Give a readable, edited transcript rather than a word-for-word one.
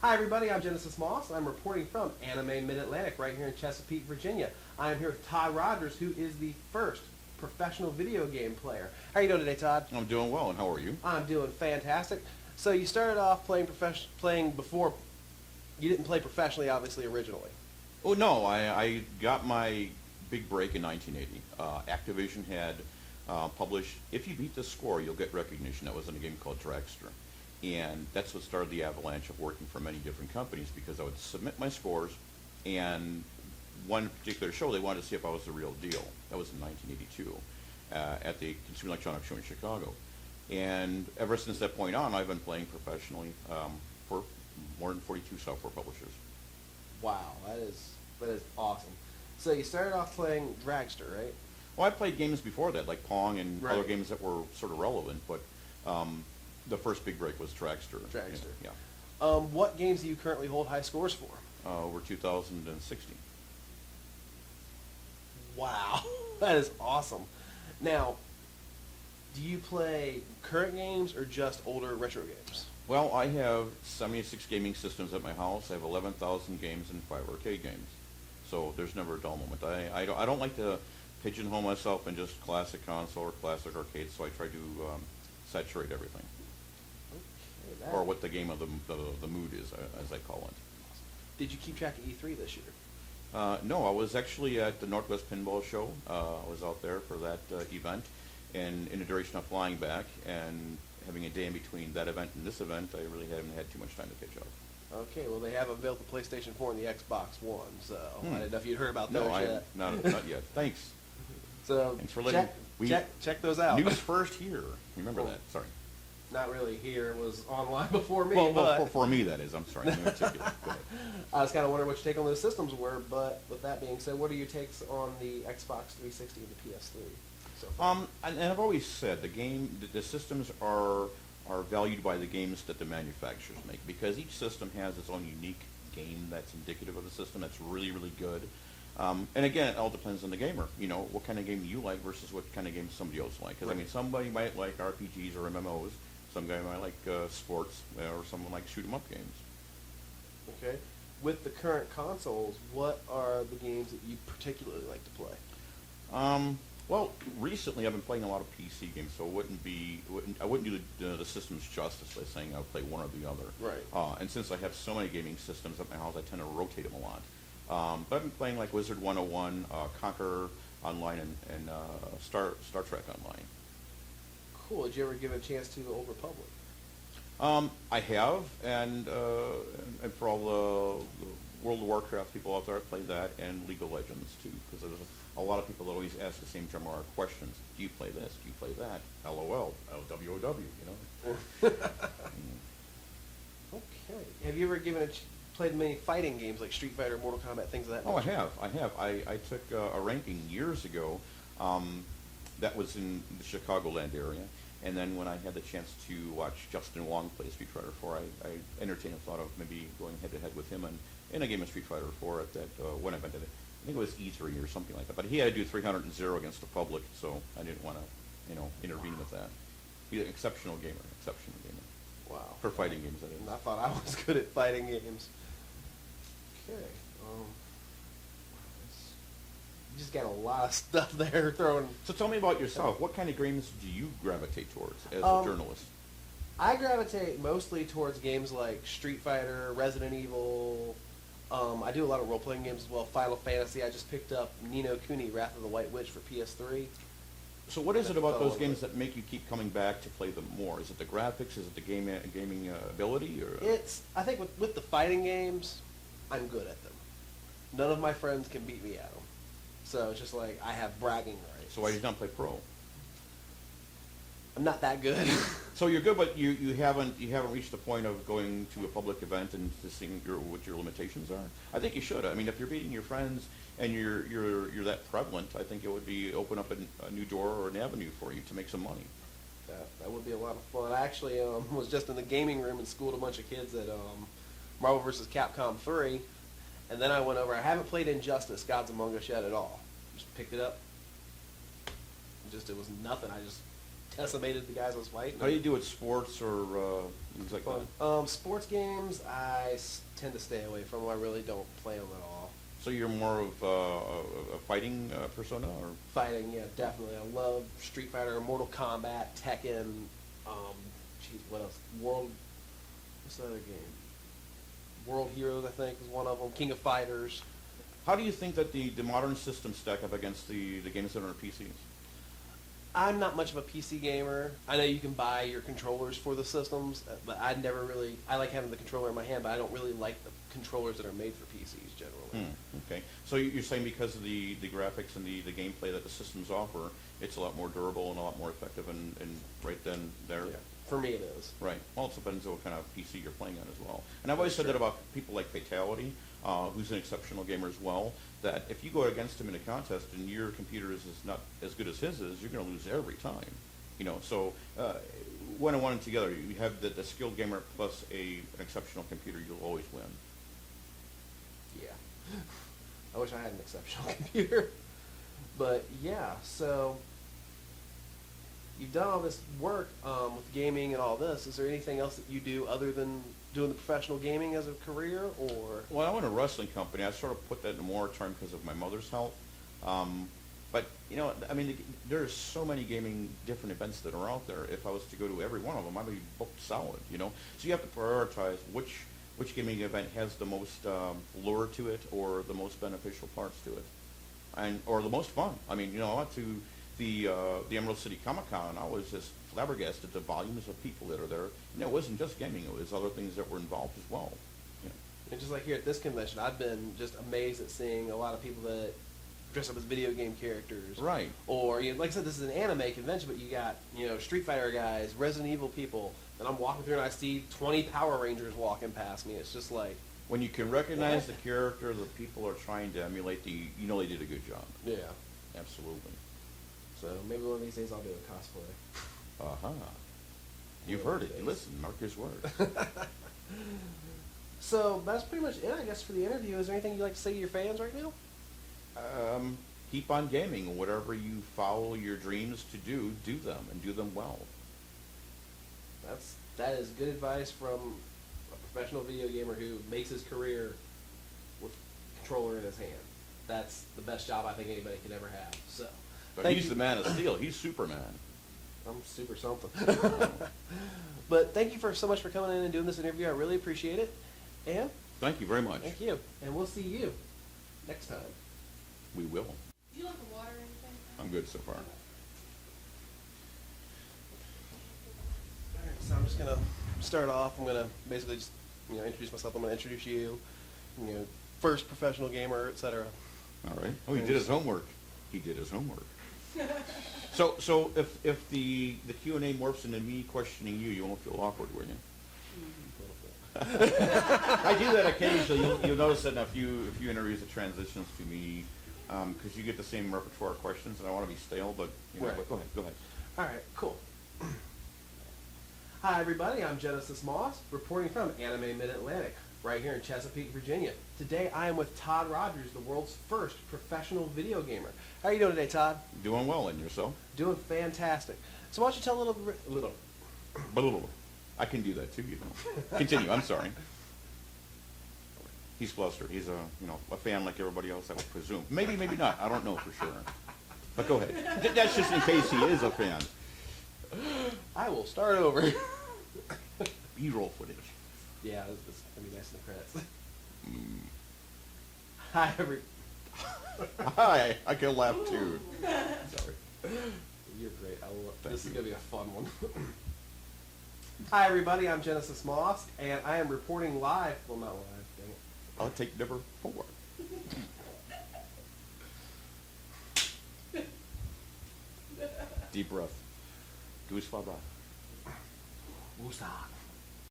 Hi everybody, I'm Genesis Moss. I'm reporting from Anime Mid-Atlantic right here in Chesapeake, Virginia. I'm here with Todd Rogers, who is the first professional video game player. How are you doing today, Todd? I'm doing well, and how are you? I'm doing fantastic. So you started off playing before. You didn't play professionally, obviously, originally. Oh no, I got my big break in 1980. Activision had published, if you beat this score, you'll get recognition. That was in a game called Dragster. And that's what started the avalanche of working for many different companies, because I would submit my scores, and one particular show, they wanted to see if I was the real deal. That was in 1982 at the Consumer Electronics Show in Chicago. And ever since that point on, I've been playing professionally for more than 42 software publishers. Wow, that is awesome. So you started off playing Dragster, right? Well, I played games before that, like Pong and Right. other games that were sort of relevant, but the first big break was Dragster. Dragster. Yeah. What games do you currently hold high scores for? Over 2060. Wow, that is awesome. Now, do you play current games or just older retro games? Well, I have 76 gaming systems at my house. I have 11,000 games and 5 arcade games. So there's never a dull moment. I don't like to pigeonhole myself in just classic console or classic arcade, so I try to saturate everything. Okay, Or what the game of the mood is, as I call it. Did you keep track of E3 this year? No, I was actually at the Northwest Pinball Show. I was out there for that event, and in the duration of flying back and having a day in between that event and this event, I really haven't had too much time to catch up. Okay, well they have unveiled the PlayStation 4 and the Xbox One, so I didn't know if you'd heard about those No, yet. not yet. Thanks. So Thanks for letting check those out. News first here. Remember that. Sorry. Not really here. It was online before me. Well, but for me that is. I'm sorry. In particular. Go ahead. I was kind of wondering what your take on those systems were. But with that being said, what are your takes on the Xbox 360 and the PS3? So far? And I've always said the systems are valued by the games that the manufacturers make, because each system has its own unique game that's indicative of the system that's really, really good. And again, it all depends on the gamer. You know, what kind of game you like versus what kind of game somebody else likes. Because, I mean, somebody might like RPGs or MMOs. Some guy might like sports, or someone likes shoot-'em-up games. Okay. With the current consoles, what are the games that you particularly like to play? Well, recently I've been playing a lot of PC games, so I wouldn't do the systems justice by saying I would play one or the other. Right. And since I have so many gaming systems at my house, I tend to rotate them a lot. But I've been playing like Wizard 101, Conquer Online, and Star Trek Online. Cool. Did you ever give it a chance to the Old Republic? I have, and for all the World of Warcraft people out there, I play that, and League of Legends too, because there's a lot of people that always ask the same general questions. Do you play this? Do you play that? LOL, LWOW, you know? Okay. Have you ever played many fighting games like Street Fighter, Mortal Kombat, things of that Oh, I nature? have. I took a ranking years ago that was in the Chicagoland area, and then when I had the chance to watch Justin Wong play Street Fighter 4, I entertained the thought of maybe going head-to-head with him in a game of Street Fighter 4 at that one event. I think it was E3 or something like that. But he had to do 300-0 against the public, so I didn't want to, intervene with that. He's an exceptional gamer. Wow. For fighting games, that is. And I thought I was good at fighting games. Okay. You just got a lot of stuff there thrown. So tell me about yourself. What kind of games do you gravitate towards as a journalist? I gravitate mostly towards games like Street Fighter, Resident Evil. I do a lot of role-playing games as well. Final Fantasy. I just picked up Ni no Kuni: Wrath of the White Witch for PS3. So what is it about those games that make you keep coming back to play them more? Is it the graphics? Is it the gaming ability? Or I think with the fighting games, I'm good at them. None of my friends can beat me at them. So it's just like I have bragging rights. So why do you not play pro? I'm not that good. So you're good, but you haven't reached the point of going to a public event and to seeing what your limitations are. I think you should. I mean, if you're beating your friends and you're that prevalent, I think it would be open up a new door or an avenue for you to make some money. That would be a lot of fun. I actually was just in the gaming room and schooled a bunch of kids at Marvel vs. Capcom 3, and then I went over. I haven't played Injustice: Gods Among Us yet at all. Just picked it up. It was nothing. I just decimated the guys I was fighting. How do you do with sports or things like that? Sports games, I tend to stay away from them. I really don't play them at all. So you're more of a fighting persona, or? Fighting, yeah, definitely. I love Street Fighter, Mortal Kombat, Tekken. What else? What's the other game? World Heroes, I think, is one of them. King of Fighters. How do you think that the modern systems stack up against the games that are on PCs? I'm not much of a PC gamer. I know you can buy your controllers for the systems, but I like having the controller in my hand, but I don't really like the controllers that are made for PCs generally. Okay. So you're saying because of the graphics and the gameplay that the systems offer, it's a lot more durable and a lot more effective and right then there? Yeah. For me it is. Right. Well, it depends on what kind of PC you're playing on as well. And I've always said that about people like Fatality, who's an exceptional gamer as well, that if you go against him in a contest and your computer is not as good as his is, you're going to lose every time. So one and one together, you have the skilled gamer plus an exceptional computer, you'll always win. Yeah. I wish I had an exceptional computer. But yeah, so you've done all this work with gaming and all this. Is there anything else that you do other than doing the professional gaming as a career, or? Well, I own a wrestling company. I sort of put that in a moratorium because of my mother's health. But, there's so many gaming different events that are out there. If I was to go to every one of them, I'd be booked solid, So you have to prioritize which gaming event has the most lure to it or the most beneficial parts to it, or the most fun. I went to the Emerald City Comic-Con, and I was just flabbergasted at the volumes of people that are there. It wasn't just gaming, it was other things that were involved as well. And just like here at this convention, I've been just amazed at seeing a lot of people that dress up as video game characters. Right. Or, like I said, this is an anime convention, but you got, Street Fighter guys, Resident Evil people, and I'm walking through and I see 20 Power Rangers walking past me. It's just like... When you can recognize the character the people are trying to emulate, they did a good job. Yeah. Absolutely. So maybe one of these days I'll do a cosplay. Uh-huh. You've heard it. Listen, mark his word. So that's pretty much it, I guess, for the interview. Is there anything you'd like to say to your fans right now? Keep on gaming. Whatever you follow your dreams to do them, and do them well. That is good advice from a professional video gamer who makes his career with a controller in his hand. That's the best job I think anybody could ever have. So, but he's the Man of Steel. He's Superman. I'm super something. But thank you so much for coming in and doing this interview. I really appreciate it. And thank you very much. Thank you. And we'll see you next time. We will. Do you want the water or anything? I'm good so far. All right, so I'm just gonna start off. I'm gonna basically just introduce myself. I'm gonna introduce you. First professional gamer, etc. All right. Oh, he did his homework. He did his homework. So if the Q&A morphs into me questioning you, you won't feel awkward, will you? I do that occasionally. You'll notice that in a few interviews it transitions to me because you get the same repertoire of questions, and I want to be stale, but Right. But go ahead. All right, cool. Hi, everybody. I'm Genesis Moss, reporting from Anime Mid-Atlantic, right here in Chesapeake, Virginia. Today, I am with Todd Rogers, the world's first professional video gamer. How are you doing today, Todd? Doing well, and yourself? Doing fantastic. So why don't you tell a little... I can do that too, Continue. I'm sorry. He's flustered. He's a fan like everybody else, I would presume. Maybe not. I don't know for sure. But go ahead. That's just in case he is a fan. I will start over. B-roll footage. Yeah, this is going to be nice in the credits. Hi, Hi. I can laugh too. Sorry. You're great. This you. is going to be a fun one. Hi, everybody. I'm Genesis Moss, and I am reporting live. Well, not live. Dang it. I'll take number 4. Deep breath. Goose fa bra. Woosah.